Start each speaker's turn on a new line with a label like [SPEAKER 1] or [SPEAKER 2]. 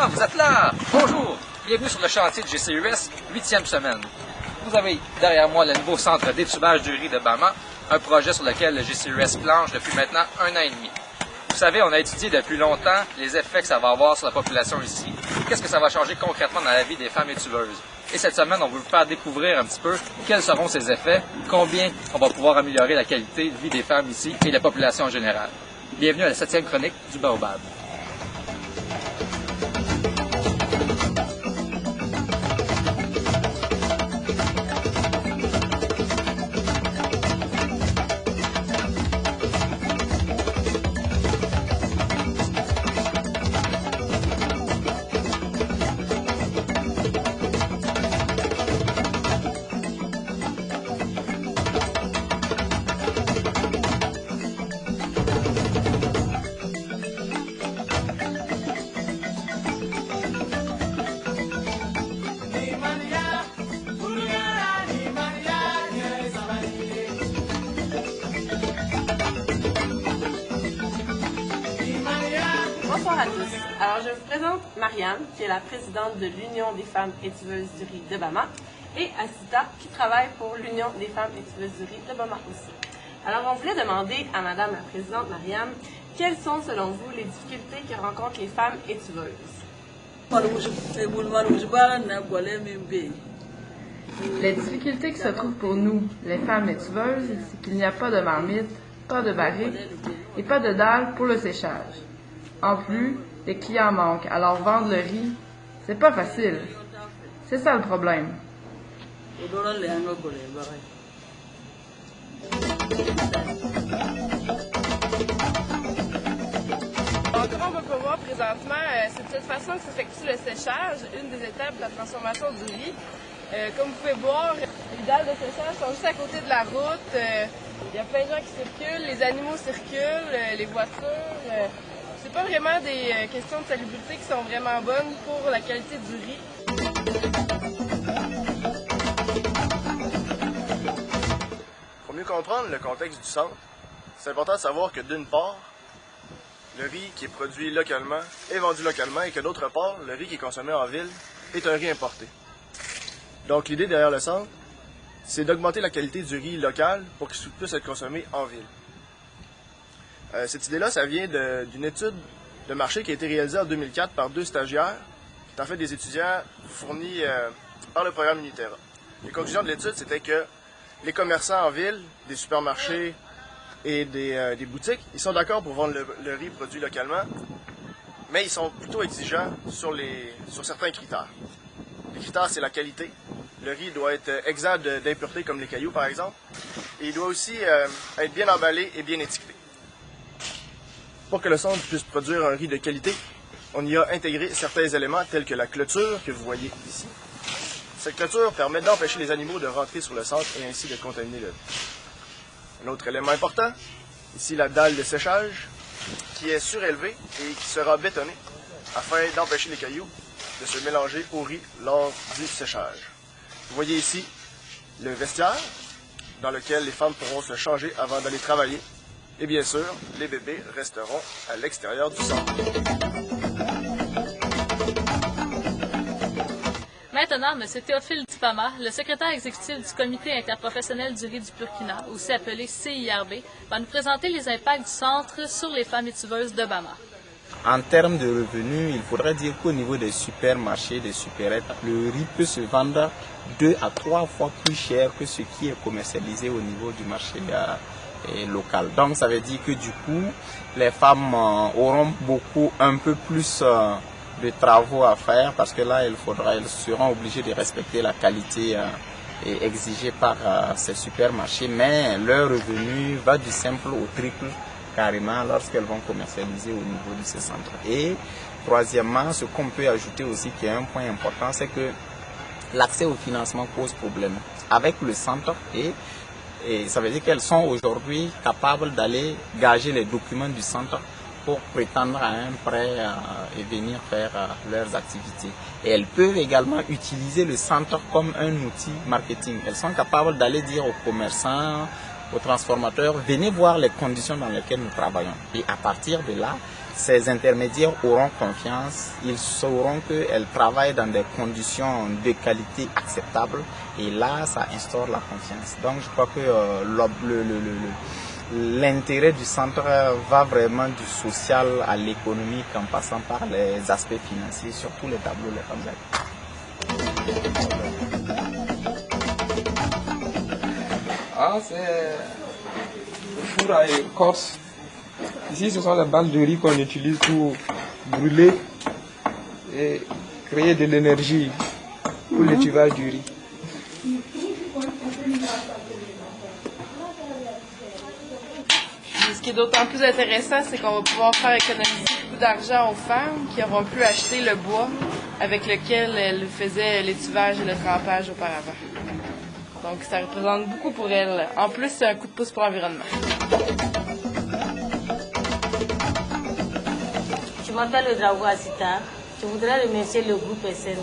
[SPEAKER 1] Ah, vous êtes là! Bonjour! Bienvenue sur le chantier de GCUS, 8e semaine. Vous avez derrière moi le nouveau centre d'étubage du riz de Bama, un projet sur lequel le GCUS planche depuis maintenant 1 an et demi. Vous savez, on a étudié depuis longtemps les effets que ça va avoir sur la population ici. Qu'est-ce que ça va changer concrètement dans la vie des femmes étubeuses? Et cette semaine, on veut vous faire découvrir un petit peu quels seront ces effets, combien on va pouvoir améliorer la qualité de vie des femmes ici et la population en général. Bienvenue à la 7e chronique du Baobab.
[SPEAKER 2] Bonsoir à tous. Alors, je vous présente Marianne, qui est la présidente de l'Union des femmes étubeuses du riz de Bama, et Asita, qui travaille pour l'Union des femmes étubeuses du riz de Bama aussi. Alors, on voulait demander à Madame la présidente Marianne, quelles sont, selon vous, les difficultés que rencontrent les femmes étubeuses?
[SPEAKER 3] Les difficultés qui se trouvent pour nous, les femmes étubeuses, c'est qu'il n'y a pas de marmite, pas de barrique et pas de dalle pour le séchage. En plus, les clients manquent, alors vendre le riz, c'est pas facile. C'est ça le problème.
[SPEAKER 4] Alors, comme on peut voir présentement, c'est de cette façon que s'effectue le séchage, une des étapes de la transformation du riz. Comme vous pouvez voir, les dalles de séchage sont juste à côté de la route. Il y a plein de gens qui circulent, les animaux circulent, les voitures. C'est pas vraiment des questions de salubrité qui sont vraiment bonnes pour la qualité du riz.
[SPEAKER 5] Pour mieux comprendre le contexte du centre, c'est important de savoir que d'une part, le riz qui est produit localement est vendu localement et que d'autre part, le riz qui est consommé en ville est un riz importé. Donc l'idée derrière le centre, c'est d'augmenter la qualité du riz local pour qu'il puisse être consommé en ville. Cette idée-là, ça vient d'une étude de marché qui a été réalisée en 2004 par 2 stagiaires, qui est en fait des étudiants fournis par le programme Uniterra. Les conclusions de l'étude, c'était que les commerçants en ville, des supermarchés et des boutiques, ils sont d'accord pour vendre le riz produit localement, mais ils sont plutôt exigeants sur certains critères. Les critères, c'est la qualité. Le riz doit être exempt d'impuretés comme les cailloux, par exemple, et il doit aussi être bien emballé et bien étiqueté. Pour que le centre puisse produire un riz de qualité, on y a intégré certains éléments tels que la clôture que vous voyez ici. Cette clôture permet d'empêcher les animaux de rentrer sur le centre et ainsi de contaminer le riz. Un autre élément important, ici la dalle de séchage, qui est surélevée et qui sera bétonnée afin d'empêcher les cailloux de se mélanger au riz lors du séchage. Vous voyez ici le vestiaire dans lequel les femmes pourront se changer avant d'aller travailler. Et bien sûr, les bébés resteront à l'extérieur du centre.
[SPEAKER 6] Maintenant, M. Théophile Dipama, le secrétaire exécutif du Comité interprofessionnel du riz du Burkina, aussi appelé CIRB, va nous présenter les impacts du centre sur les femmes étubeuses de Bama.
[SPEAKER 7] En termes de revenus, il faudrait dire qu'au niveau des supermarchés, des supérettes, le riz peut se vendre 2 à 3 fois plus cher que ce qui est commercialisé au niveau du marché local. Donc ça veut dire que du coup, les femmes auront un peu plus de travaux à faire parce que là, elles seront obligées de respecter la qualité exigée par ces supermarchés, mais leur revenu va du simple au triple carrément lorsqu'elles vont commercialiser au niveau de ces centres. Et troisièmement, ce qu'on peut ajouter aussi qui est un point important, c'est que l'accès au financement pose problème. Avec le centre et ça veut dire qu'elles sont aujourd'hui capables d'aller gager les documents du centre pour prétendre à un prêt et venir faire leurs activités. Et elles peuvent également utiliser le centre comme un outil marketing. Elles sont capables d'aller dire aux commerçants, aux transformateurs, venez voir les conditions dans lesquelles nous travaillons. Et à partir de là, ces intermédiaires auront confiance, ils sauront qu'elles travaillent dans des conditions de qualité acceptables et là, ça instaure la confiance. Donc, je crois que l'intérêt du centre va vraiment du social à l'économique en passant par les aspects financiers, surtout les tableaux, les
[SPEAKER 8] Ah, c'est le four à écorce. Ici, ce sont les balles de riz qu'on utilise pour brûler et créer de l'énergie pour l'étuvage du riz.
[SPEAKER 4] Ce qui est d'autant plus intéressant, c'est qu'on va pouvoir faire économiser beaucoup d'argent aux femmes qui auront pu acheter le bois avec lequel elles faisaient l'étuvage et le trempage auparavant. Donc ça représente beaucoup pour elles. En plus, c'est un coup de pouce pour l'environnement.
[SPEAKER 9] Je m'appelle Drago Asita. Je voudrais remercier le groupe SN